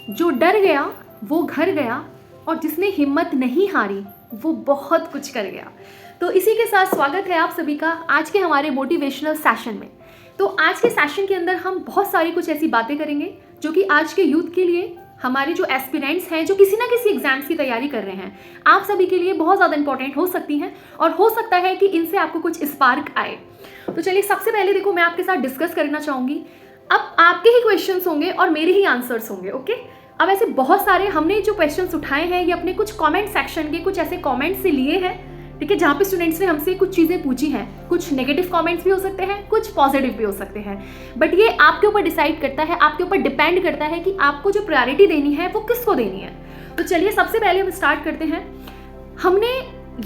जो डर गया वो घर गया और जिसने हिम्मत नहीं हारी वो बहुत कुछ कर गया। तो इसी के साथ स्वागत है आप सभी का आज के हमारे मोटिवेशनल सेशन में। तो आज के सेशन के अंदर हम बहुत सारी कुछ ऐसी बातें करेंगे जो कि आज के यूथ के लिए, हमारे जो एस्पिरेंट्स हैं जो किसी ना किसी एग्जाम्स की तैयारी कर रहे हैं, आप सभी के लिए बहुत ज़्यादा इंपॉर्टेंट हो सकती हैं और हो सकता है कि इनसे आपको कुछ स्पार्क आए। तो चलिए सबसे पहले देखो, मैं आपके साथ डिस्कस करना चाहूँगी। अब आपके ही क्वेश्चंस होंगे और मेरे ही आंसर्स होंगे, ओके। अब ऐसे बहुत सारे हमने जो क्वेश्चंस उठाए हैं ये अपने कुछ कमेंट सेक्शन के कुछ ऐसे कमेंट्स से लिए हैं, ठीक है, जहाँ पे स्टूडेंट्स ने हमसे कुछ चीज़ें पूछी हैं। कुछ नेगेटिव कमेंट्स भी हो सकते हैं, कुछ पॉजिटिव भी हो सकते हैं, बट ये आपके ऊपर डिसाइड करता है, आपके ऊपर डिपेंड करता है कि आपको जो प्रायोरिटी देनी है वो किसको देनी है। तो चलिए सबसे पहले हम स्टार्ट करते हैं। हमने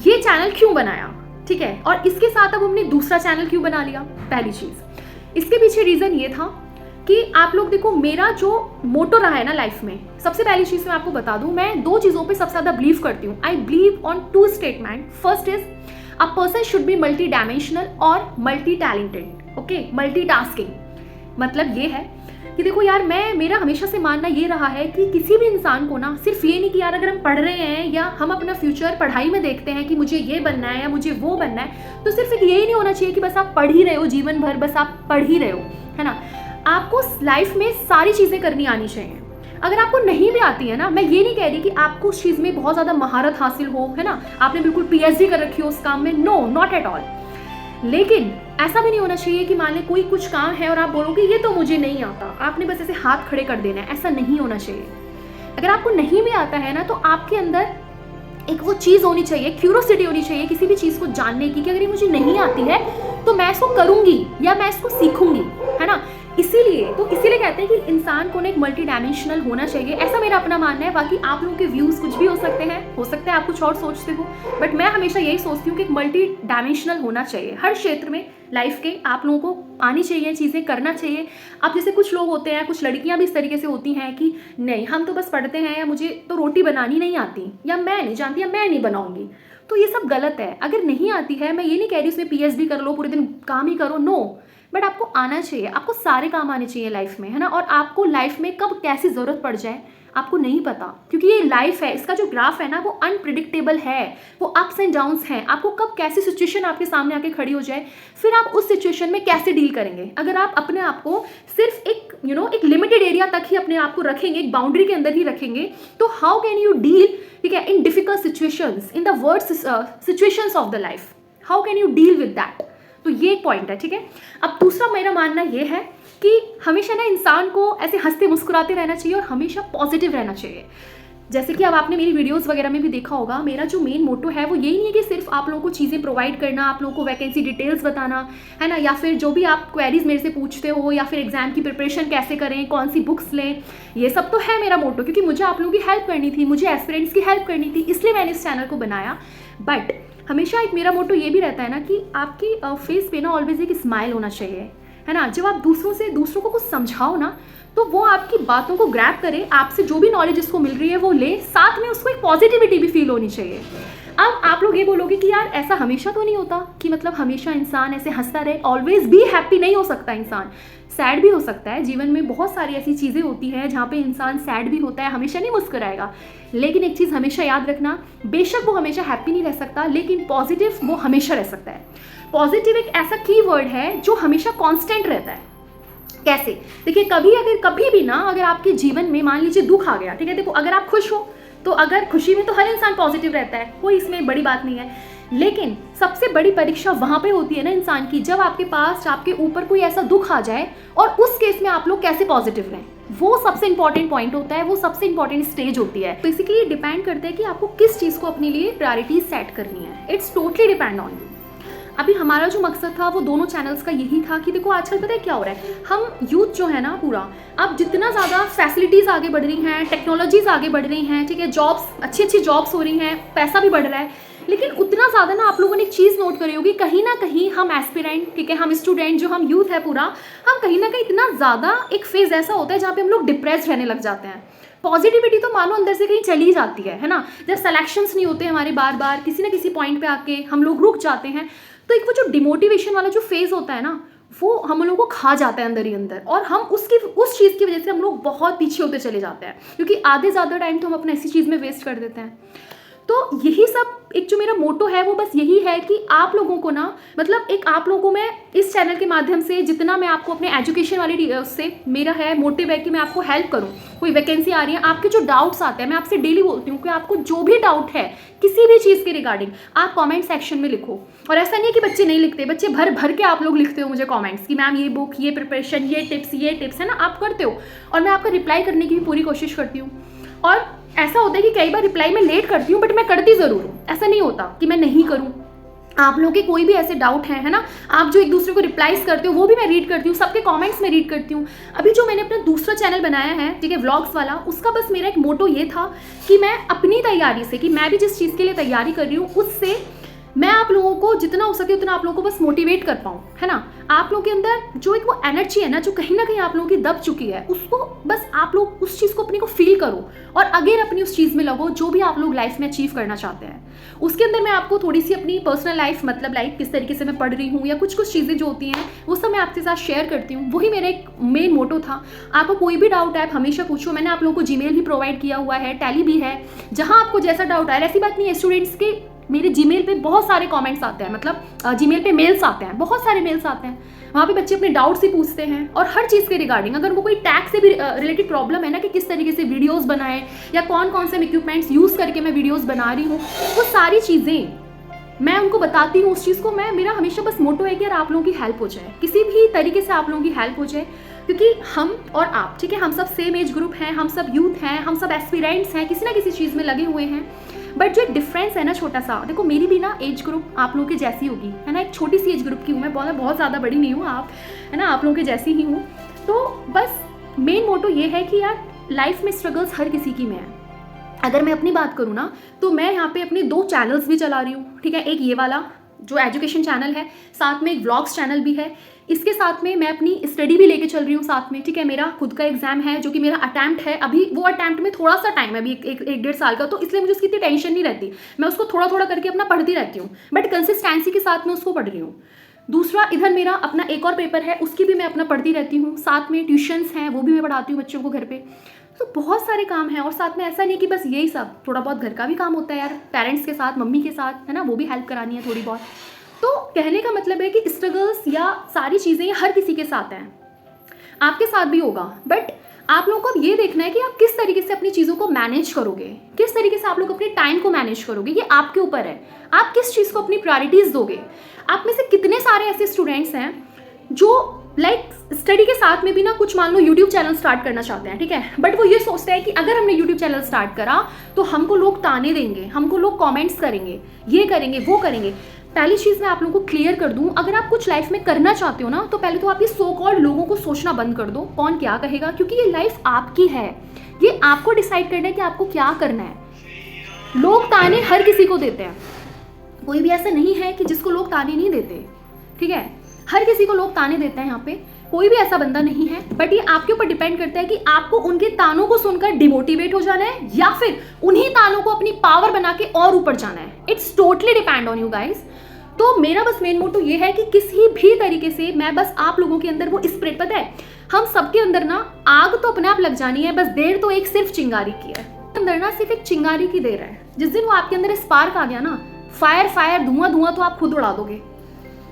ये चैनल क्यों बनाया, ठीक है, और इसके साथ अब हमने दूसरा चैनल क्यों बना लिया। पहली चीज़, इसके पीछे रीज़न ये था कि आप लोग देखो, मेरा जो मोटो रहा है ना लाइफ में, सबसे पहली चीज़ मैं आपको बता दूं, मैं दो चीज़ों पे सबसे ज़्यादा बिलीव करती हूँ। I believe on two statement. First is a person should be multi dimensional और मल्टी टैलेंटेड, ओके। मल्टीटास्किंग मतलब ये है कि देखो यार, मेरा हमेशा से मानना ये रहा है कि किसी भी इंसान को ना सिर्फ ये नहीं कि यार अगर हम पढ़ रहे हैं या हम अपना फ्यूचर पढ़ाई में देखते हैं कि मुझे ये बनना है या मुझे वो बनना है, तो सिर्फ एक यही नहीं होना चाहिए कि बस आप पढ़ ही रहे हो जीवन भर, बस आप पढ़ ही रहे हो, है ना। आपको लाइफ में सारी चीज़ें करनी आनी चाहिए। अगर आपको नहीं भी आती है ना, मैं ये नहीं कह रही कि आपको उस चीज़ में बहुत ज़्यादा महारत हासिल हो, है ना, आपने बिल्कुल पीएचडी कर रखी हो उस काम में, नो, नॉट एट ऑल। लेकिन ऐसा भी नहीं होना चाहिए कि मान लें कोई कुछ काम है और आप बोलो कि ये तो मुझे नहीं आता, आपने बस ऐसे हाथ खड़े कर देना है। ऐसा नहीं होना चाहिए। अगर आपको नहीं भी आता है ना, तो आपके अंदर एक वो चीज़ होनी चाहिए, क्यूरोसिटी होनी चाहिए किसी भी चीज़ को जानने की, कि अगर ये मुझे नहीं आती है तो मैं इसको करूँगी या मैं इसको सीखूंगी, है ना। इसीलिए कहते हैं कि इंसान को ना एक मल्टी डायमेंशनल होना चाहिए। ऐसा मेरा अपना मानना है। बाकी आप लोगों के व्यूज़ कुछ भी हो सकते हैं, हो सकता है आप कुछ और सोचते हो, बट मैं हमेशा यही सोचती हूँ कि एक मल्टी डायमेंशनल होना चाहिए हर क्षेत्र में लाइफ के। आप लोगों को आनी चाहिए, चीज़ें करना चाहिए। अब जैसे कुछ लोग होते हैं, कुछ लड़कियां भी इस तरीके से होती हैं कि नहीं, हम तो बस पढ़ते हैं, या मुझे तो रोटी बनानी नहीं आती, या मैं नहीं जानती, या मैं नहीं बनाऊंगी। तो ये सब गलत है। अगर नहीं आती है, मैं ये नहीं कह रही उसमें पीएचडी कर लो, पूरे दिन काम ही करो, नो, बट आपको आना चाहिए। आपको सारे काम आने चाहिए लाइफ में, है ना। और आपको लाइफ में कब कैसी ज़रूरत पड़ जाए आपको नहीं पता, क्योंकि ये लाइफ है, इसका जो ग्राफ है ना वो अनप्रिडिक्टेबल है, वो अप्स एंड डाउन्स हैं। आपको कब कैसी सिचुएशन आपके सामने आके खड़ी हो जाए, फिर आप उस सिचुएशन में कैसे डील करेंगे। अगर आप अपने आप को सिर्फ एक एक लिमिटेड एरिया तक ही अपने आप को रखेंगे, एक बाउंड्री के अंदर ही रखेंगे, तो हाउ कैन यू डील, ठीक है, इन difficult situations, in the worst situations of the life, how can you deal with that. तो ये एक पॉइंट है, ठीक है। अब दूसरा मेरा मानना ये है कि हमेशा ना इंसान को ऐसे हंसते मुस्कुराते रहना चाहिए और हमेशा पॉजिटिव रहना चाहिए। जैसे कि अब आपने मेरी वीडियोस वगैरह में भी देखा होगा, मेरा जो मेन मोटो है वो यही नहीं है कि सिर्फ आप लोगों को चीज़ें प्रोवाइड करना, आप लोगों को वैकेंसी डिटेल्स बताना, है ना, या फिर जो भी आप क्वेरीज मेरे से पूछते हो, या फिर एग्जाम की प्रिपरेशन कैसे करें, कौन सी बुक्स लें, ये सब तो है मेरा मोटो, क्योंकि मुझे आप लोगों की हेल्प करनी थी, मुझे एस्पिरेंट्स की हेल्प करनी थी, इसलिए मैंने इस चैनल को बनाया। बट हमेशा एक मेरा मोटो ये भी रहता है ना कि आपकी फेस पे ना ऑलवेज एक स्माइल होना चाहिए, है ना। जब आप दूसरों को कुछ समझाओ ना, तो वो आपकी बातों को ग्रैब करे, आपसे जो भी नॉलेज इसको मिल रही है वो ले, साथ में उसको एक पॉजिटिविटी भी फील होनी चाहिए। अब आप लोग ये बोलोगे कि यार ऐसा हमेशा तो नहीं होता कि मतलब हमेशा इंसान ऐसे हंसता रहे, ऑलवेज भी हैप्पी नहीं हो सकता, इंसान सैड भी हो सकता है। जीवन में बहुत सारी ऐसी चीज़ें होती हैं जहाँ पे इंसान सैड भी होता है, हमेशा नहीं मुस्कुराएगा। लेकिन एक चीज़ हमेशा याद रखना, बेशक वो हमेशा हैप्पी नहीं रह सकता, लेकिन पॉजिटिव वो हमेशा रह सकता है। पॉजिटिव एक ऐसा कीवर्ड है जो हमेशा कांस्टेंट रहता है। कैसे, देखिए, कभी भी ना, अगर आपके जीवन में मान लीजिए दुख आ गया, ठीक है, देखो अगर आप खुश हो तो अगर खुशी में तो हर इंसान पॉजिटिव रहता है, कोई इसमें बड़ी बात नहीं है। लेकिन सबसे बड़ी परीक्षा वहाँ पे होती है ना इंसान की, जब आपके पास, आपके ऊपर कोई ऐसा दुख आ जाए, और उस केस में आप लोग कैसे पॉजिटिव रहें, वो सबसे इंपॉर्टेंट पॉइंट होता है, वो सबसे इंपॉर्टेंट स्टेज होती है। बेसिकली डिपेंड करता है कि आपको किस चीज़ को अपने लिए प्रायोरिटी सेट करनी है। It's totally depend on you. अभी हमारा जो मकसद था वो दोनों चैनल्स का यही था कि देखो आजकल पता है क्या हो रहा है, हम यूथ जो है ना पूरा, अब जितना ज़्यादा फैसिलिटीज़ आगे बढ़ रही हैं, टेक्नोलॉजीज़ आगे बढ़ रही हैं, ठीक है, जॉब्स, अच्छी जॉब्स हो रही हैं, पैसा भी बढ़ रहा है, लेकिन उतना ज़्यादा ना आप लोगों ने एक चीज़ नोट करी होगी, कहीं ना कहीं हम एस्पिरेंट, ठीक है, हम स्टूडेंट, जो हम यूथ है पूरा, हम कहीं ना कहीं इतना ज़्यादा एक फेज़ ऐसा होता है जहाँ पे हम लोग डिप्रेस रहने लग जाते हैं। पॉजिटिविटी तो मानो अंदर से कहीं चली जाती है ना। जब सिलेक्शंस नहीं होते हमारे, बार बार किसी ना किसी पॉइंट पे आके हम लोग रुक जाते हैं, तो एक वो जो डिमोटिवेशन वाला जो फेज़ होता है ना, वो हम लोगों को खा जाता है अंदर ही अंदर, और हम उस चीज़ की वजह से हम लोग बहुत पीछे होते चले जाते हैं, क्योंकि आधे ज़्यादा टाइम तो हम अपने ऐसी चीज़ में वेस्ट कर देते हैं। तो यही सब एक जो मेरा मोटो है वो बस यही है कि आप लोगों को ना, मतलब एक आप लोगों को मैं इस चैनल के माध्यम से जितना मैं आपको अपने एजुकेशन वाली उससे मेरा है मोटिव है कि मैं आपको हेल्प करूं। कोई वैकेंसी आ रही है, आपके जो डाउट्स आते हैं, मैं आपसे डेली बोलती हूँ कि आपको जो भी डाउट है किसी भी चीज़ के रिगार्डिंग आप कमेंट सेक्शन में लिखो। और ऐसा नहीं है कि बच्चे नहीं लिखते, बच्चे भर भर के आप लोग लिखते हो मुझे कमेंट्स कि मैम ये बुक, ये प्रिपरेशन, ये टिप्स है ना, आप करते हो, और मैं आपका रिप्लाई करने की भी पूरी कोशिश करती हूँ। और ऐसा होता है कि कई बार रिप्लाई मैं लेट करती हूँ, बट मैं करती ज़रूर हूँ, ऐसा नहीं होता कि मैं नहीं करूँ। आप लोगों के कोई भी ऐसे डाउट है ना, आप जो एक दूसरे को रिप्लाईज करते हो वो भी मैं रीड करती हूँ, सबके कमेंट्स में रीड करती हूँ। अभी जो मैंने अपना दूसरा चैनल बनाया है, ठीक है, व्लॉग्स वाला, उसका बस मेरा एक मोटो ये था कि मैं अपनी तैयारी से, कि मैं भी जिस चीज़ के लिए तैयारी कर रही हूँ उससे मैं आप लोगों को जितना हो सके उतना आप लोगों को बस मोटिवेट कर पाऊँ, है ना। आप लोगों के अंदर जो एक वो एनर्जी है ना, जो कहीं ना कहीं आप लोगों की दब चुकी है, उसको बस आप लोग उस चीज़ को अपने को फील करो और अगेन अपनी उस चीज़ में लगो जो भी आप लोग लाइफ में अचीव करना चाहते हैं। उसके अंदर मैं आपको थोड़ी सी अपनी पर्सनल लाइफ, मतलब लाइफ किस तरीके से मैं पढ़ रही हूँ या कुछ चीज़ें जो होती हैं वो सब मैं आपके साथ शेयर करती हूँ। वही मेरा एक मेन मोटो था। आपको कोई भी डाउट है आप हमेशा पूछो। मैंने आप लोगों को जीमेल भी प्रोवाइड किया हुआ है, टैली भी है, जहाँ आपको जैसा डाउट आए। ऐसी बात नहीं है, स्टूडेंट्स के मेरे जीमेल पे बहुत सारे कमेंट्स आते हैं, मतलब जीमेल पे मेल्स आते हैं, बहुत सारे मेल्स आते हैं, वहाँ पे बच्चे अपने डाउट्स ही पूछते हैं और हर चीज़ के रिगार्डिंग। अगर उनको कोई टैग से भी रिलेटेड प्रॉब्लम है ना, कि किस तरीके से वीडियोस बनाएं या कौन कौन से इक्विपमेंट्स यूज़ करके मैं वीडियोस बना रही हूँ, वो सारी चीज़ें मैं उनको बताती हूँ। उस चीज़ को मेरा हमेशा बस मोटो है कि यार आप लोगों की हेल्प हो जाए, किसी भी तरीके से आप लोगों की हेल्प हो जाए, क्योंकि हम और आप, ठीक है, हम सब सेम एज ग्रुप हैं, हम सब यूथ हैं, हम सब एस्पिरेंट्स हैं, किसी ना किसी चीज़ में लगे हुए हैं। बट जो एक डिफरेंस है ना छोटा सा, देखो मेरी भी ना एज ग्रुप आप लोगों की जैसी होगी, है ना, एक छोटी सी एज ग्रुप की हूँ मैं, बहुत ज़्यादा बड़ी नहीं हूँ, आप है ना, आप लोगों के जैसी ही हूँ। तो बस मेन मोटो ये है कि यार लाइफ में स्ट्रगल्स हर किसी की में है। अगर मैं अपनी बात करूँ ना, तो मैं यहाँ पे अपने 2 चैनल्स भी चला रही हूँ, ठीक है, एक ये वाला जो एजुकेशन चैनल है, साथ में एक व्लॉग्स चैनल भी है। इसके साथ में मैं अपनी स्टडी भी लेके चल रही हूँ साथ में, ठीक है। मेरा खुद का एग्जाम है जो कि मेरा अटैम्प्ट है, अभी वो अटैम्प्ट में थोड़ा सा टाइम है, अभी एक 1.5 साल का, तो इसलिए मुझे उसकी इतनी टेंशन नहीं रहती। मैं उसको थोड़ा थोड़ा करके अपना पढ़ती रहती हूँ, बट कंसिस्टेंसी के साथ में उसको पढ़ रही हूँ। दूसरा इधर मेरा अपना एक और पेपर है, उसकी भी मैं अपना पढ़ती रहती हूँ, साथ में ट्यूशन्स हैं वो भी मैं पढ़ाती हूँ बच्चों को घर पे। तो बहुत सारे काम हैं, और साथ में ऐसा नहीं कि बस यही सब, थोड़ा बहुत घर का भी काम होता है यार, पेरेंट्स के साथ, मम्मी के साथ, है ना, वो भी हेल्प करानी है थोड़ी बहुत। तो कहने का मतलब है कि स्ट्रगल्स या सारी चीज़ें हर किसी के साथ हैं, आपके साथ भी होगा। बट आप लोगों को अब ये देखना है कि आप किस तरीके से अपनी चीज़ों को मैनेज करोगे, किस तरीके से आप लोग अपने टाइम को मैनेज करोगे, ये आपके ऊपर है। आप किस चीज़ को अपनी प्रायोरिटीज़ दोगे। आप में से कितने सारे ऐसे स्टूडेंट्स हैं जो स्टडी के साथ में भी ना कुछ मान लो यूट्यूब चैनल स्टार्ट करना चाहते हैं, ठीक है, बट वो ये सोचते हैं कि अगर हमने यूट्यूब चैनल स्टार्ट करा तो हमको लोग ताने देंगे, हमको लोग कमेंट्स करेंगे, ये करेंगे वो करेंगे। पहली चीज़ मैं आप लोगों को क्लियर कर दूं, अगर आप कुछ लाइफ में करना चाहते हो ना, तो पहले तो आप ये सो कॉल्ड लोगों को सोचना बंद कर दो कौन क्या कहेगा, क्योंकि ये लाइफ आपकी है, ये आपको डिसाइड करना है कि आपको क्या करना है। लोग ताने हर किसी को देते हैं, कोई भी ऐसा नहीं है कि जिसको लोग ताने नहीं देते, ठीक है, हर किसी को लोग ताने देते हैं, यहाँ पे कोई भी ऐसा बंदा नहीं है। बट ये आपके ऊपर डिपेंड करता है कि आपको उनके तानों को सुनकर डिमोटिवेट हो जाना है या फिर उन्हीं तानों को अपनी पावर बना के और ऊपर जाना है। It's totally depend on you guys. तो मेरा बस मेन मोटो ये है कि किसी भी तरीके से मैं बस आप लोगों के अंदर वो स्पिरिट, पता है हम सबके अंदर ना आग तो अपने आप लग जानी है, बस देर तो एक सिर्फ चिंगारी की है, अंदर ना सिर्फ एक चिंगारी की देर है। जिस दिन वो आपके अंदर स्पार्क आ गया ना, फायर धुआं तो आप खुद उड़ा दोगे।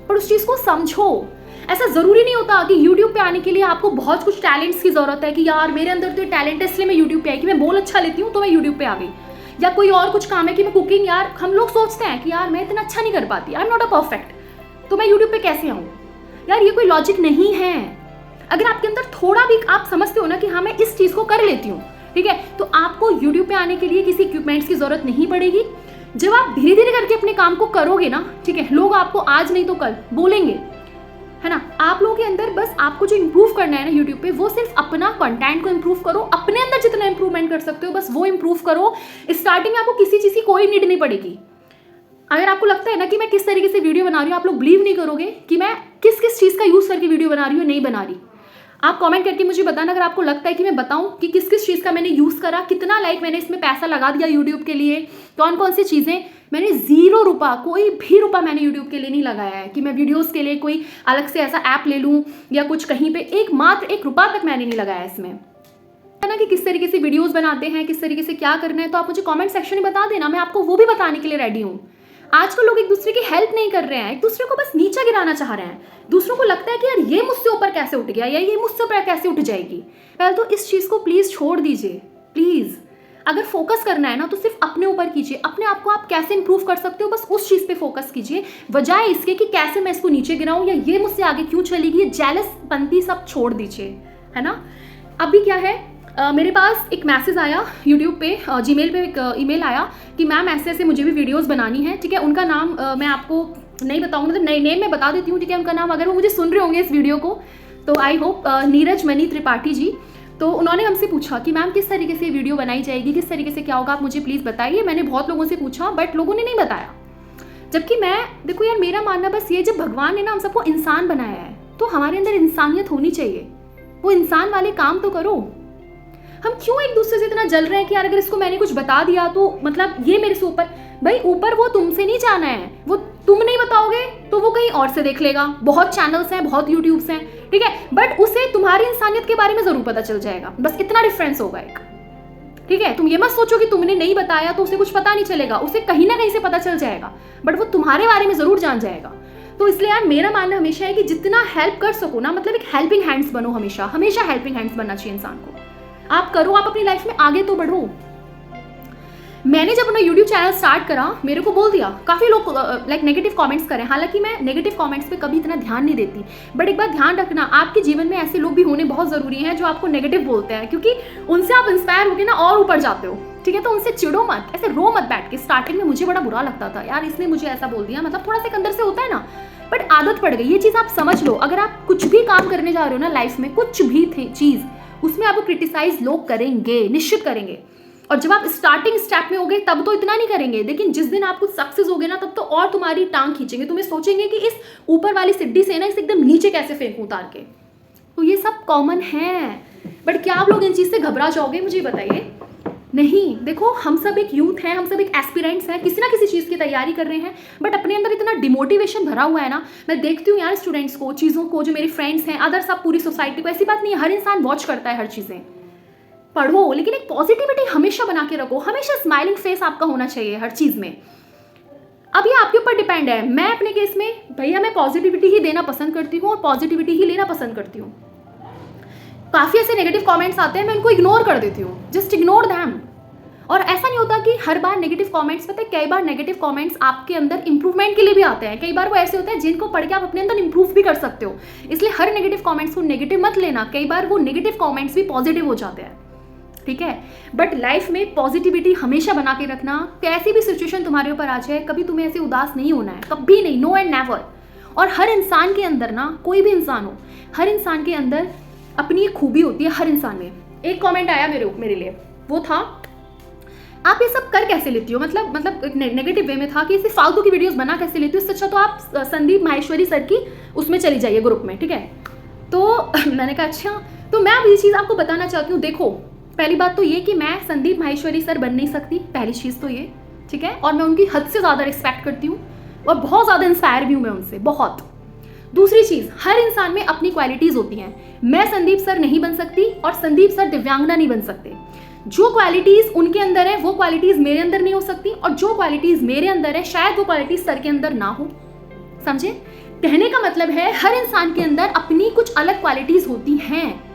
पर उस चीज़ को समझो, ऐसा ज़रूरी नहीं होता कि YouTube पे आने के लिए आपको बहुत कुछ टैलेंट्स की ज़रूरत है कि यार मेरे अंदर तो टैलेंट है इसलिए मैं YouTube पे आई, कि मैं बोल अच्छा लेती हूँ तो मैं YouTube पे आ गई, या कोई और कुछ काम है कि मैं कुकिंग, यार हम लोग सोचते हैं कि यार मैं इतना अच्छा नहीं कर पाती, I am not a perfect, तो मैं YouTube पे कैसे आऊँ। यार ये कोई लॉजिक नहीं है। अगर आपके अंदर थोड़ा भी आप समझते हो ना कि हाँ मैं इस चीज़ को कर लेती हूँ, ठीक है, तो आपको YouTube पे आने के लिए किसी इक्विपमेंट्स की ज़रूरत नहीं पड़ेगी। जब आप धीरे धीरे करके अपने काम को करोगे ना, ठीक है, लोग आपको आज नहीं तो कल बोलेंगे, है ना। आप लोगों के अंदर बस आपको जो इंप्रूव करना है ना यूट्यूब पे, वो सिर्फ अपना कंटेंट को इंप्रूव करो, अपने अंदर जितना इंप्रूवमेंट कर सकते हो बस वो इंप्रूव करो। स्टार्टिंग में आपको किसी चीज़ की कोई नीड नहीं पड़ेगी। अगर आपको लगता है ना कि मैं किस तरीके से वीडियो बना रही हूँ, आप लोग बिलीव नहीं करोगे कि मैं किस किस चीज़ का यूज़ करके वीडियो बना रही हूँ, नहीं बना रही। आप कमेंट करके मुझे बताना अगर आपको लगता है कि मैं बताऊं कि किस किस चीज़ का मैंने यूज़ करा, कितना मैंने इसमें पैसा लगा दिया यूट्यूब के लिए, कौन कौन सी चीज़ें। मैंने 0 रुपया, कोई भी रुपया मैंने यूट्यूब के लिए नहीं लगाया है कि मैं वीडियोज़ के लिए कोई अलग से ऐसा ऐप ले लूँ या कुछ कहीं पर मात्र 1 रुपया तक मैंने नहीं लगाया इसमें। है ना कि किस तरीके से वीडियोज़ बनाते हैं, किस तरीके से क्या करना है, तो आप मुझे कॉमेंट सेक्शन में बता देना, मैं आपको वो भी बताने के लिए रेडी हूँ। आजकल लोग एक दूसरे की हेल्प नहीं कर रहे हैं, एक दूसरे को बस नीचे गिराना चाह रहे हैं। दूसरों को लगता है कि यार ये मुझसे ऊपर कैसे उठ गया या ये मुझसे ऊपर कैसे उठ जाएगी। पहले तो इस चीज़ को प्लीज़ छोड़ दीजिए, प्लीज़। अगर फोकस करना है ना तो सिर्फ अपने ऊपर कीजिए, अपने आप को आप कैसे इंप्रूव कर सकते हो बस उस चीज़ पे फोकस कीजिए, बजाय इसके कि कैसे मैं इसको नीचे गिराऊं या ये मुझसे आगे क्यों चलेगी। ये जेलसपंती सब छोड़ दीजिए, है ना। अभी क्या है, मेरे पास एक मैसेज आया यूट्यूब पे, जीमेल पे एक ईमेल आया कि मैम ऐसे ऐसे मुझे भी वीडियोस बनानी है, ठीक है। उनका नाम मैं आपको नहीं बताऊंगी, मतलब नेम मैं बता देती हूँ, ठीक है। उनका नाम, अगर वो मुझे सुन रहे होंगे इस वीडियो को तो आई होप, नीरज मनी त्रिपाठी जी। तो उन्होंने हमसे पूछा कि मैम किस तरीके से वीडियो बनाई जाएगी, किस तरीके से क्या होगा, आप मुझे प्लीज़ बताइए। मैंने बहुत लोगों से पूछा बट लोगों ने नहीं बताया। जबकि मैं, देखो यार, मेरा मानना बस ये, जब भगवान ने ना हम सबको इंसान बनाया है तो हमारे अंदर इंसानियत होनी चाहिए, वो इंसान वाले काम तो करो। हम क्यों एक दूसरे से इतना जल रहे हैं कि यार अगर इसको मैंने कुछ बता दिया तो मतलब ये मेरे से ऊपर। भाई ऊपर वो तुमसे नहीं जाना है, वो तुम नहीं बताओगे तो वो कहीं और से देख लेगा। बहुत चैनल्स हैं, बहुत यूट्यूब्स हैं, ठीक है, बट उसे तुम्हारी इंसानियत के बारे में जरूर पता चल जाएगा। बस इतना डिफरेंस होगा एक, ठीक है। तुम ये मत सोचो कि तुमने नहीं बताया तो उसे कुछ पता नहीं चलेगा, उसे कहीं ना कहीं से पता चल जाएगा, बट वो तुम्हारे बारे में जरूर जान जाएगा। तो इसलिए यार मेरा मानना हमेशा है कि जितना हेल्प कर सको ना, मतलब एक हेल्पिंग हैंड्स बनो, हमेशा हमेशा हेल्पिंग हैंड्स बनना चाहिए इंसान को। आप करो, आप अपनी लाइफ में आगे तो बढ़ो। मैंने जब अपना यूट्यूब चैनल स्टार्ट करा, मेरे को बोल दिया, काफ़ी लोग लाइक नेगेटिव कमेंट्स करें, हालांकि मैं नेगेटिव कमेंट्स पे कभी इतना ध्यान नहीं देती, बट एक बात ध्यान रखना, आपके जीवन में ऐसे लोग भी होने बहुत ज़रूरी हैं जो आपको नेगेटिव बोलते हैं, क्योंकि उनसे आप इंस्पायर होकर ना और ऊपर जाते हो, ठीक है। तो उनसे चिड़ो मत, ऐसे रो मत बैठ के। स्टार्टिंग में मुझे बड़ा बुरा लगता था, यार इसने मुझे ऐसा बोल दिया, मतलब थोड़ा सा अंदर से होता है ना, बट आदत पड़ गई। ये चीज़ आप समझ लो, अगर आप कुछ भी काम करने जा रहे हो ना लाइफ में, कुछ भी चीज़, उसमें आपको क्रिटिसाइज लोग करेंगे, निश्चित करेंगे। और जब आप स्टार्टिंग स्टेप में होगे तब तो इतना नहीं करेंगे, लेकिन जिस दिन आप कुछ सक्सेस होगे ना, तब तो और तुम्हारी टांग खींचेंगे, तुम्हें सोचेंगे कि इस ऊपर वाली सिड्डी से ना इस एकदम नीचे कैसे फेंकूं उतार के। तो ये सब कॉमन है, बट क्या आप लोग इन चीज़ से घबरा जाओगे, मुझे बताइए। नहीं, देखो हम सब एक यूथ हैं, हम सब एक एस्पिरेंट्स हैं, किसी ना किसी चीज़ की तैयारी कर रहे हैं, बट अपने अंदर इतना डिमोटिवेशन भरा हुआ है ना। मैं देखती हूँ यार स्टूडेंट्स को, चीज़ों को, जो मेरे फ्रेंड्स हैं, अदर सब पूरी सोसाइटी को। ऐसी बात नहीं है, हर इंसान वॉच करता है हर चीज़ें। पढ़ो, लेकिन एक पॉजिटिविटी हमेशा बना के रखो, हमेशा स्माइलिंग फेस आपका होना चाहिए हर चीज़ में। अब ये आपके ऊपर डिपेंड है। मैं अपने केस में भैया मैं पॉजिटिविटी ही देना पसंद करती हूँ और पॉजिटिविटी ही लेना पसंद करती हूँ। काफ़ी ऐसे नेगेटिव कमेंट्स आते हैं, मैं उनको इग्नोर कर देती हूँ, जस्ट इग्नोर दैम। और ऐसा नहीं होता कि हर बार नेगेटिव कमेंट्स, पता है कई बार नेगेटिव कमेंट्स आपके अंदर इंप्रूवमेंट के लिए भी आते हैं। कई बार वो ऐसे होते हैं जिनको पढ़ के आप अपने अंदर इंप्रूव भी कर सकते हो। इसलिए हर नेगेटिव कमेंट्स को नेगेटिव मत लेना, कई बार वो नेगेटिव कमेंट्स भी पॉजिटिव हो जाते हैं, ठीक है। बट लाइफ में पॉजिटिविटी हमेशा बना के रखना। कैसी भी सिचुएशन तुम्हारे ऊपर आ जाए, कभी तुम्हें ऐसे उदास नहीं होना है, कभी नहीं, नो एंड नेवर। और हर इंसान के अंदर ना, कोई भी इंसान हो, हर इंसान के अंदर अपनी एक खूबी होती है, हर इंसान में। एक कमेंट आया मेरे लिए, वो था आप ये सब कर कैसे लेती हो, मतलब नेगेटिव वे में था कि इसे फालतू की वीडियोस बना कैसे लेती हो, इससे अच्छा तो आप संदीप माहेश्वरी सर की उसमें चली जाइए ग्रुप में, ठीक है। तो मैंने कहा अच्छा, तो मैं अब ये चीज़ आपको बताना चाहती हूँ। देखो, पहली बात तो ये कि मैं संदीप माहेश्वरी सर बन नहीं सकती, पहली चीज़ तो ये, ठीक है। और मैं उनकी हद से ज़्यादा रिस्पेक्ट करती हूँ और बहुत ज़्यादा इंस्पायर भी हूँ मैं उनसे, बहुत। दूसरी चीज़, हर इंसान में अपनी क्वालिटीज़ होती हैं। मैं संदीप सर नहीं बन सकती और संदीप सर दिव्यांगना नहीं बन सकते। जो क्वालिटीज़ उनके अंदर है वो क्वालिटीज़ मेरे अंदर नहीं हो सकती, और जो क्वालिटीज़ मेरे अंदर है शायद वो क्वालिटीज़ सर के अंदर ना हो। समझे? कहने का मतलब है हर इंसान के अंदर अपनी कुछ अलग क्वालिटीज़ होती हैं।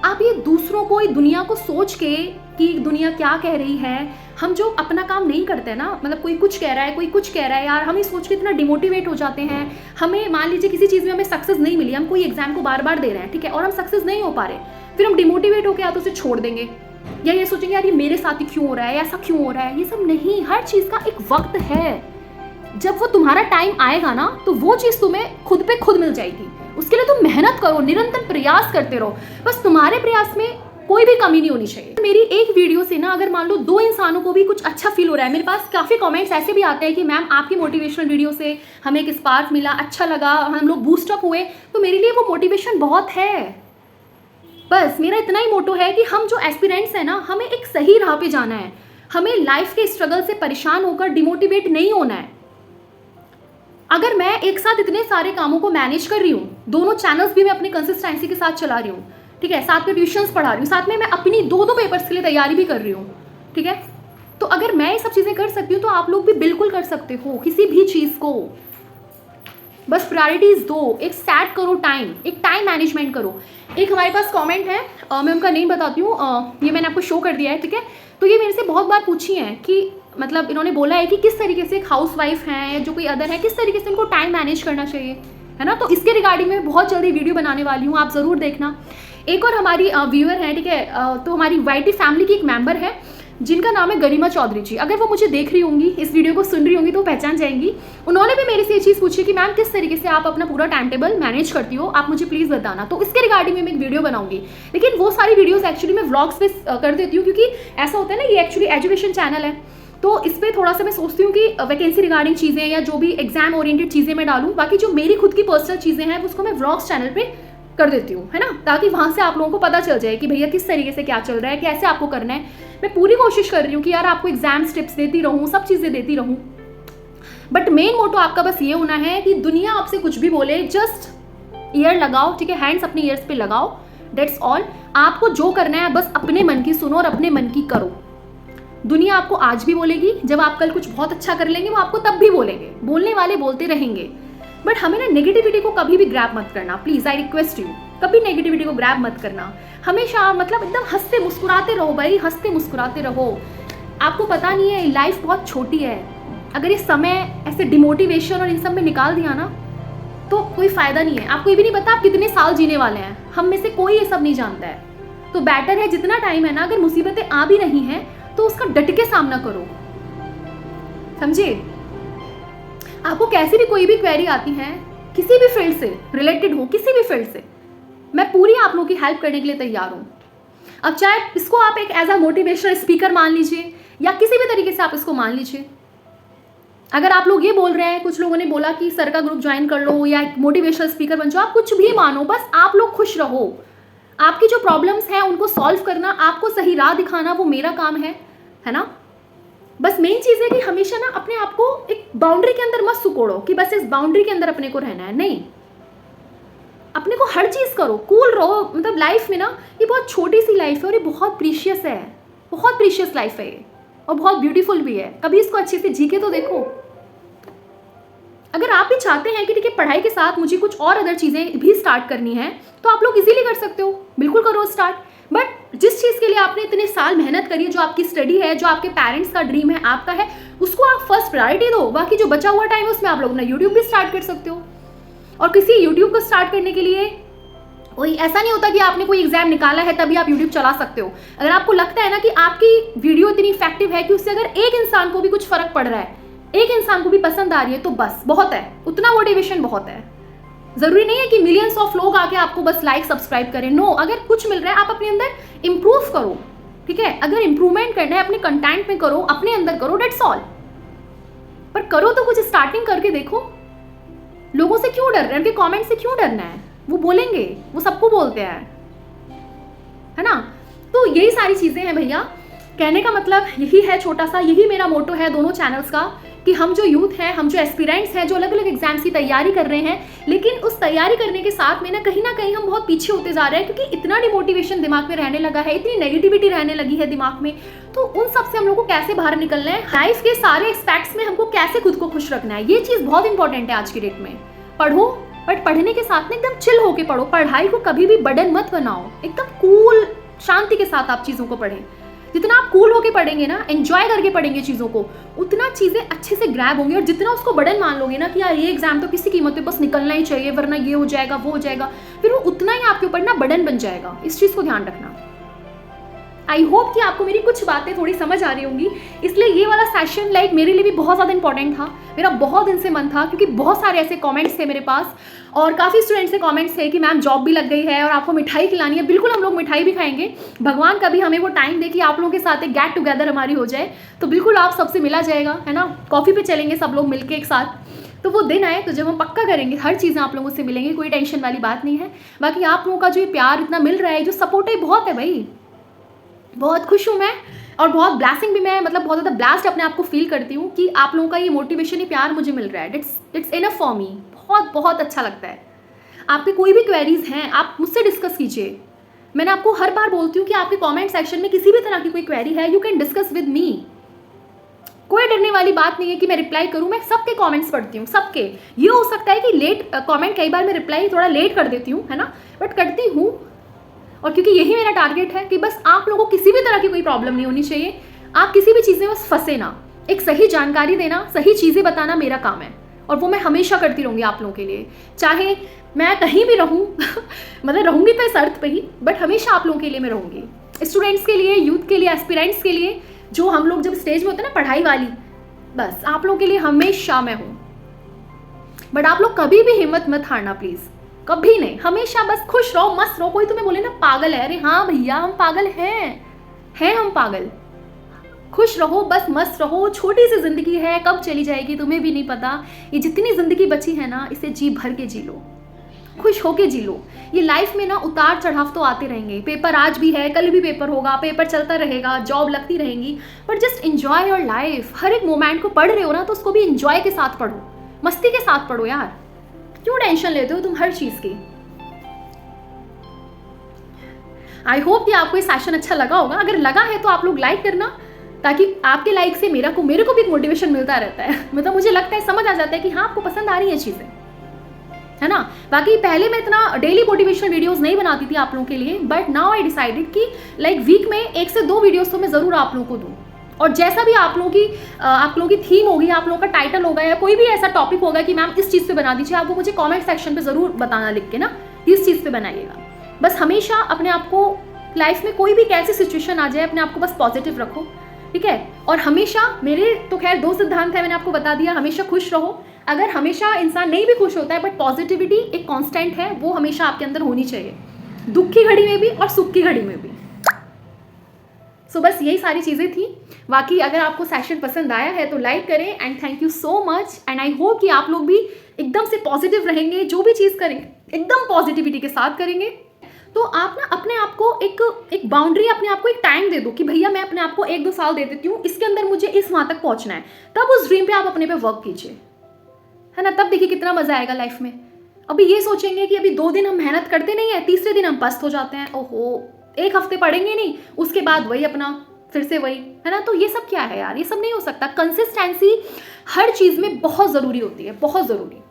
आप ये दूसरों को, दुनिया को सोच के कि दुनिया क्या कह रही है, हम जो अपना काम नहीं करते ना, मतलब कोई कुछ कह रहा है, कोई कुछ कह रहा है, यार हम ये सोच के इतना डिमोटिवेट हो जाते हैं। हमें मान लीजिए किसी चीज़ में हमें सक्सेस नहीं मिली, हम कोई एग्जाम को बार बार दे रहे हैं, ठीक है, और हम सक्सेस नहीं हो पा रहे, फिर हम डिमोटिवेट होकर या तो उसे छोड़ देंगे या ये सोचेंगे यार ये मेरे साथ ही क्यों हो रहा है, ऐसा क्यों हो रहा है। ये सब नहीं, हर चीज़ का एक वक्त है। जब वो तुम्हारा टाइम आएगा ना, तो वो चीज़ तुम्हें खुद पे खुद मिल जाएगी। उसके लिए तुम मेहनत करो, निरंतर प्रयास करते रहो, बस तुम्हारे प्रयास में कोई भी कमी नहीं होनी चाहिए। मेरी एक वीडियो से ना अगर मान लो 2 इंसानों को भी कुछ अच्छा फील हो रहा है, मेरे पास काफ़ी कमेंट्स ऐसे भी आते हैं कि मैम आपकी मोटिवेशनल वीडियो से हमें एक स्पार्क मिला, अच्छा लगा, हम लोग बूस्टअप हुए, तो मेरे लिए वो मोटिवेशन बहुत है। बस मेरा इतना ही मोटो है कि हम जो एस्पिरेंट्स हैं ना, हमें एक सही राह पे जाना है। हमें लाइफ के स्ट्रगल से परेशान होकर डिमोटिवेट नहीं होना है। अगर मैं एक साथ इतने सारे कामों को मैनेज कर रही हूँ, दोनों चैनल्स भी मैं अपने कंसिस्टेंसी के साथ चला रही हूँ, ठीक है, साथ में ट्यूशंस पढ़ा रही हूँ, साथ में मैं अपनी 2 पेपर्स के लिए तैयारी भी कर रही हूँ, ठीक है, तो अगर मैं ये सब चीज़ें कर सकती हूँ तो आप लोग भी बिल्कुल कर सकते हो किसी भी चीज़ को। बस प्रायोरिटीज़ दो, एक सेट करो टाइम, एक टाइम मैनेजमेंट करो। एक हमारे पास कमेंट है, मैं उनका नेम बताती हूँ, ये मैंने आपको शो कर दिया है, ठीक है। तो ये मेरे से बहुत बार पूछी हैं कि मतलब इन्होंने बोला है कि किस तरीके से एक हाउसवाइफ हैं या जो कोई अदर है, किस तरीके से उनको टाइम मैनेज करना चाहिए, है ना। तो इसके रिगार्डिंग में बहुत जल्दी वीडियो बनाने वाली हूँ, आप ज़रूर देखना। एक और हमारी व्यूअर है, ठीक है, तो हमारी वाईटी फैमिली की एक मेंबर है जिनका नाम है गरिमा चौधरी जी। अगर वो मुझे देख रही होंगी, इस वीडियो को सुन रही होंगी तो पहचान जाएंगी। उन्होंने भी मेरे से ये चीज़ पूछी कि मैम किस तरीके से आप अपना पूरा टाइम टेबल मैनेज करती हो, आप मुझे प्लीज़ बताना। तो इसके रिगार्डिंग में मैं एक वीडियो बनाऊंगी, लेकिन वो सारी वीडियोज़ एक्चुअली मैं व्लॉग्स पे कर देती हूँ, क्योंकि ऐसा होता है ना, ये एक्चुअली एजुकेशन चैनल है, तो इस पर थोड़ा सा मैं सोचती हूँ कि वैकेंसी रिगार्डिंग चीज़ें या जो भी एग्जाम ओरिएंटेड चीज़ें मैं डालूँ, बाकी जो मेरी खुद की पर्सनल चीज़ें हैं उसको मैं व्लॉग्स चैनल पे कर देती हूँ, है ना, ताकि वहाँ से आप लोगों को पता चल जाए कि भैया किस तरीके से क्या चल रहा है, कैसे आपको करना है। मैं पूरी कोशिश कर रही हूँ कि यार आपको एग्जाम टिप्स देती रहूँ, सब चीज़ें देती रहूँ, बट मेन मोटो आपका बस ये होना है कि दुनिया आपसे कुछ भी बोले, जस्ट ईयर लगाओ, ठीक है, हैंड्स अपने ईयर्स पे लगाओ, डेट्स ऑल। आपको जो करना है बस अपने मन की सुनो और अपने मन की करो। दुनिया आपको आज भी बोलेगी, जब आप कल कुछ बहुत अच्छा कर लेंगे वो आपको तब भी बोलेंगे, बोलने वाले बोलते रहेंगे, बट हमें ना नेगेटिविटी को कभी भी ग्रैब मत करना, प्लीज आई रिक्वेस्ट यू, कभी नेगेटिविटी को ग्रैब मत करना। हमेशा मतलब एकदम हंसते मुस्कुराते रहो भाई, हंसते मुस्कुराते रहो। आपको पता नहीं है लाइफ बहुत छोटी है, अगर ये समय ऐसे डिमोटिवेशन और इन सब में निकाल दिया ना तो कोई फायदा नहीं है। आपको ये भी नहीं पता आप कितने साल जीने वाले हैं, हम में से कोई ये सब नहीं जानता है। तो बेटर है जितना टाइम है ना, अगर मुसीबतें आ भी रही हैं तो उसका डट के सामना करो, समझे। आपको कैसी भी कोई भी क्वेरी आती है, किसी भी फील्ड से रिलेटेड हो, किसी भी फील्ड से, मैं पूरी आप लोगों की हेल्प करने के लिए तैयार हूँ। अब चाहे इसको आप एक एज अ मोटिवेशनल स्पीकर मान लीजिए या किसी भी तरीके से आप इसको मान लीजिए। अगर आप लोग ये बोल रहे हैं, कुछ लोगों ने बोला कि सर का ग्रुप ज्वाइन कर लो या एक मोटिवेशनल स्पीकर बन जाओ, आप कुछ भी मानो, बस आप लोग खुश रहो। आपकी जो प्रॉब्लम्स हैं उनको सॉल्व करना, आपको सही राह दिखाना, वो मेरा काम है ना। बस मेन चीज़ है कि हमेशा ना अपने आप को एक बाउंड्री के अंदर मत सुकोड़ो कि बस इस बाउंड्री के अंदर अपने को रहना है, नहीं, अपने को हर चीज़ करो, कूल रहो। मतलब लाइफ में ना ये बहुत छोटी सी लाइफ है और ये बहुत प्रीशियस है, बहुत प्रीशियस लाइफ है ये, और बहुत ब्यूटीफुल भी है। कभी इसको अच्छे से जी के तो देखो। अगर आप भी चाहते हैं कि ठीक है पढ़ाई के साथ मुझे कुछ और अदर चीज़ें भी स्टार्ट करनी है तो आप लोग इजीली कर सकते हो, बिल्कुल करो स्टार्ट। बट जिस चीज़ के लिए आपने इतने साल मेहनत करी है, जो आपकी स्टडी है, जो आपके पेरेंट्स का ड्रीम है, आपका है, उसको आप फर्स्ट प्रायोरिटी दो। बाकी जो बचा हुआ टाइम है उसमें आप लोग अपना यूट्यूब भी स्टार्ट कर सकते हो। और किसी यूट्यूब को स्टार्ट करने के लिए कोई ऐसा नहीं होता कि आपने कोई एग्जाम निकाला है तभी आप यूट्यूब चला सकते हो। अगर आपको लगता है ना कि आपकी वीडियो इतनी इफेक्टिव है कि उससे अगर एक इंसान को भी कुछ फर्क पड़ रहा है, एक इंसान को भी पसंद आ रही है, तो बस बहुत है, उतना मोटिवेशन बहुत है। जरूरी नहीं है कि मिलियंस ऑफ लोग आके आपको बस लाइक सब्सक्राइब करें, नो। अगर कुछ मिल रहा है आप अपने अंदर इंप्रूव करो, ठीक है। अगर इंप्रूवमेंट करना है अपने कंटेंट में करो, अपने अंदर करो, डेट्स ऑल। पर करो तो कुछ स्टार्टिंग करके देखो। लोगों से क्यों डर रहे हैं, उनके कमेंट से क्यों डरना है, वो बोलेंगे, वो सबको बोलते हैं, है ना। तो यही सारी चीजें हैं भैया, कहने का मतलब यही है, छोटा सा यही मेरा मोटो है दोनों चैनल्स का, कि हम जो यूथ हैं, हम जो एस्पिरेंट्स हैं, जो अलग अलग एग्जाम्स की तैयारी कर रहे हैं, लेकिन उस तैयारी करने के साथ में ना कहीं हम बहुत पीछे होते जा रहे हैं, क्योंकि इतना डिमोटिवेशन दिमाग में रहने लगा है, इतनी नेगेटिविटी रहने लगी है दिमाग में। तो उन सब से हम लोग को कैसे बाहर निकलना है, लाइफ के सारे एस्पेक्ट्स में हमको कैसे खुद को खुश रखना है, ये चीज़ बहुत इंपॉर्टेंट है आज की डेट में। पढ़ो, बट पढ़ने के साथ में एकदम चिल होके पढ़ो। पढ़ाई को कभी भी बर्डन मत बनाओ, एकदम कूल शांति के साथ आप चीज़ों को पढ़ें। जितना आप कूल होके पढ़ेंगे ना, एंजॉय करके पढ़ेंगे चीज़ों को, उतना चीज़ें अच्छे से ग्रैब होंगी। और जितना उसको बर्डन मान लोगे ना कि यार ये एग्जाम तो किसी कीमत पे बस निकलना ही चाहिए, वरना ये हो जाएगा, वो हो जाएगा, फिर वो उतना ही आपके ऊपर ना बर्डन बन जाएगा। इस चीज़ को ध्यान रखना। आई होप कि आपको मेरी कुछ बातें थोड़ी समझ आ रही होंगी। इसलिए ये वाला सेशन लाइक मेरे लिए भी बहुत ज़्यादा इंपॉर्टेंट था, मेरा बहुत दिन से मन था, क्योंकि बहुत सारे ऐसे कमेंट्स थे मेरे पास, और काफ़ी स्टूडेंट्स से कमेंट्स थे कि मैम जॉब भी लग गई है और आपको मिठाई खिलानी है। बिल्कुल हम लोग मिठाई भी खाएंगे, भगवान कभी हमें वो टाइम दे कि आप लोगों के साथ एक गेट टुगेदर हमारी हो जाए, तो बिल्कुल आप सबसे मिला जाएगा, है ना। कॉफ़ी पे चलेंगे सब लोग मिलके एक साथ। तो वो दिन आए तो जब हम पक्का करेंगे, हर चीज़ें आप लोगों से मिलेंगी, कोई टेंशन वाली बात नहीं है। बाकी आप लोगों का जो ये प्यार इतना मिल रहा है, जो सपोर्ट है, बहुत है भाई, बहुत खुश हूँ मैं और बहुत ब्लेसिंग भी, मैं मतलब बहुत ज़्यादा ब्लास्ट अपने आप को फील करती हूँ कि आप लोगों का ये मोटिवेशन, ये प्यार मुझे मिल रहा है। It's enough for me. बहुत बहुत अच्छा लगता है। आपकी कोई भी क्वेरीज हैं आप मुझसे डिस्कस कीजिए। मैंने आपको हर बार बोलती हूँ कि आपके कमेंट सेक्शन में किसी भी तरह की कोई क्वेरी है, you can discuss with me. कोई डरने वाली बात नहीं है कि मैं रिप्लाई करूँ, मैं सबके कमेंट्स पढ़ती हूँ, सबके। ये हो सकता है कि लेट कमेंट, कई बार मैं रिप्लाई थोड़ा लेट कर देती हूँ, है ना, बट करती हूँ। और क्योंकि यही मेरा टारगेट है कि बस आप लोगों को किसी भी तरह की कोई प्रॉब्लम नहीं होनी चाहिए, आप किसी भी चीज़ में बस फंसे ना। एक सही जानकारी देना, सही चीज़ें बताना मेरा काम है, और वो मैं हमेशा करती रहूँगी आप लोगों के लिए, चाहे मैं कहीं भी रहूँ मतलब रहूँगी तो इस अर्थ पे ही, बट हमेशा आप लोगों के लिए मैं रहूँगी। स्टूडेंट्स के लिए, यूथ के लिए, एस्पिरेंट्स के लिए, जो हम लोग जब स्टेज में होते हैं ना पढ़ाई वाली, बस आप लोगों के लिए हमेशा मैं हूँ। बट आप लोग कभी भी हिम्मत मत हारना प्लीज़, कभी नहीं, हमेशा बस खुश रहो, मस्त रहो। कोई तुम्हें बोले ना पागल है, अरे हाँ भैया हम पागल हैं हम पागल। खुश रहो, बस मस्त रहो। छोटी सी जिंदगी है, कब चली जाएगी तुम्हें भी नहीं पता। ये जितनी जिंदगी बची है ना, इसे जी भर के जी लो, खुश होके जी लो। ये लाइफ में ना उतार चढ़ाव तो आते रहेंगे, पेपर आज भी है, कल भी पेपर होगा, पेपर चलता रहेगा, जॉब लगती रहेंगी, but just enjoy your life. हर एक मोमेंट को पढ़ रहे हो ना, तो उसको भी एंजॉय के साथ पढ़ो, मस्ती के साथ पढ़ो यार। क्यों टेंशन लेते हो तुम हर चीज की। आई होप कि आपको ये सेशन अच्छा लगा होगा। अगर लगा है तो आप लोग लाइक करना, ताकि आपके लाइक से मेरे को भी एक मोटिवेशन मिलता रहता है। मतलब मुझे लगता है, समझ आ जाता है कि हाँ आपको पसंद आ रही है चीजें, है ना। बाकी पहले मैं इतना डेली मोटिवेशनल वीडियोस नहीं बनाती थी आप लोगों के लिए, बट नाउ आई डिसाइडेड कि लाइक वीक में 1 से 2 वीडियोस तो मैं ज़रूर आप लोगों को दूँ। और जैसा भी आप लोगों की थीम होगी, आप लोगों का टाइटल होगा, या कोई भी ऐसा टॉपिक होगा कि मैम इस चीज़ पे बना दीजिए, आपको मुझे कमेंट सेक्शन पे ज़रूर बताना लिख के ना, इस चीज़ पे बनाइएगा। बस हमेशा अपने आप को, लाइफ में कोई भी कैसी सिचुएशन आ जाए, अपने आप को बस पॉजिटिव रखो, ठीक है। और हमेशा, मेरे तो खैर 2 सिद्धांत है, मैंने आपको बता दिया। हमेशा खुश रहो। अगर हमेशा इंसान नहीं भी खुश होता है, बट पॉजिटिविटी एक कांस्टेंट है, वो हमेशा आपके अंदर होनी चाहिए, दुख की घड़ी में भी और सुख की घड़ी में भी। सो बस यही सारी चीज़ें थी। बाकी अगर आपको सेशन पसंद आया है तो लाइक करें, and thank you so much. And I hope कि आप लोग भी एकदम से पॉजिटिव रहेंगे, जो भी चीज़ करें एकदम पॉजिटिविटी के साथ करेंगे। तो आप ना अपने आप को एक बाउंड्री, अपने आप को एक टाइम दे दो कि भैया मैं अपने आप को 1-2 साल दे देती हूँ, इसके अंदर मुझे इस वहाँ तक पहुँचना है। तब उस ड्रीम पे आप अपने पे वर्क कीजिए, है ना। तब देखिए कितना मजा आएगा लाइफ में। अभी ये सोचेंगे कि अभी 2 दिन हम मेहनत करते नहीं है, तीसरे दिन हम पस्त हो जाते हैं, ओहो 1 हफ्ते पढ़ेंगे नहीं, उसके बाद वही अपना फिर से वही, है ना। तो ये सब क्या है यार, ये सब नहीं हो सकता। कंसिस्टेंसी हर चीज में बहुत जरूरी होती है, बहुत जरूरी।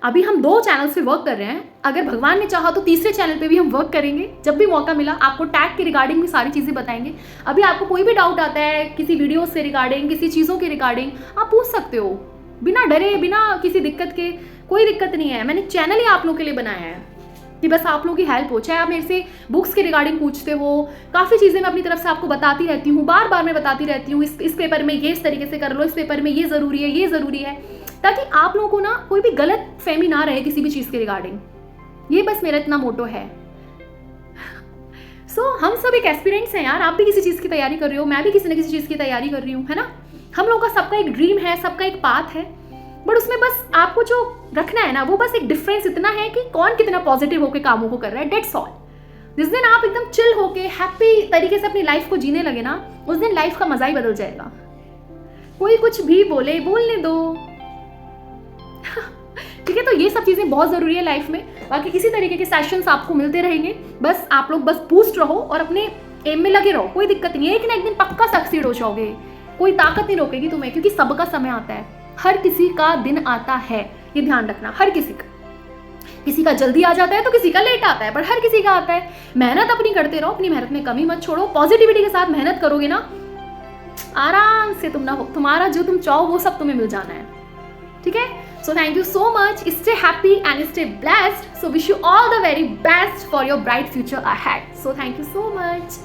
अभी हम 2 चैनल्स पे वर्क कर रहे हैं, अगर भगवान ने चाहा तो तीसरे चैनल पे भी हम वर्क करेंगे। जब भी मौका मिला आपको टैग के रिगार्डिंग भी सारी चीज़ें बताएंगे। अभी आपको कोई भी डाउट आता है किसी वीडियो से रिगार्डिंग, किसी चीज़ों के रिगार्डिंग, आप पूछ सकते हो बिना डरे, बिना किसी दिक्कत के। कोई दिक्कत नहीं है, मैंने चैनल ही आप लोगों के लिए बनाया है कि बस आप लोगों की हेल्प हो। चाहे आप मेरे से बुक्स के रिगार्डिंग पूछते हो, काफ़ी चीज़ें मैं अपनी तरफ से आपको बताती रहती हूँ, बार बार मैं बताती रहती हूँ, इस पेपर में ये इस तरीके से कर लो, इस पेपर में ये ज़रूरी है, ये ज़रूरी है, ताकि आप लोगों को ना कोई भी गलत फहमी ना रहे किसी भी चीज़ के रिगार्डिंग। ये बस मेरा इतना मोटो है। हम सब एक एस्पिरेंट्स हैं यार। आप भी किसी चीज़ की तैयारी कर रहे हो, मैं भी किसी न किसी चीज़ की तैयारी कर रही हूँ, है ना। हम लोगों का सबका एक ड्रीम है, सबका एक पाथ है, बट उसमें बस आपको जो रखना है ना, वो बस एक डिफरेंस इतना है कि कौन कितना पॉजिटिव होकर कामों को कर रहा है, डेट्स ऑल। जिस दिन आप एकदम चिल होके हैप्पी तरीके से अपनी लाइफ को जीने लगे ना, उस दिन लाइफ का मजा ही बदल जाएगा। कोई कुछ भी बोले, बोलने दो, ठीक है। तो ये सब चीज़ें बहुत ज़रूरी है लाइफ में। बाकी इसी तरीके के सेशंस आपको मिलते रहेंगे। बस आप लोग बस बूस्ट रहो और अपने एम में लगे रहो, कोई दिक्कत नहीं है। एक ना एक दिन पक्का सक्सीड हो जाओगे, कोई ताकत नहीं रोकेगी तुम्हें, क्योंकि सबका समय आता है, हर किसी का दिन आता है, ये ध्यान रखना। हर किसी का, किसी का जल्दी आ जाता है तो किसी का लेट आता है, पर हर किसी का आता है। मेहनत अपनी करते रहो, अपनी मेहनत में कमी मत छोड़ो। पॉजिटिविटी के साथ मेहनत करोगे ना, आराम से तुम्हारा जो तुम चाहो वो सब तुम्हें मिल जाना है, ठीक है। So thank you so much. Stay happy and stay blessed. So wish you all the very best for your bright future ahead. So thank you so much.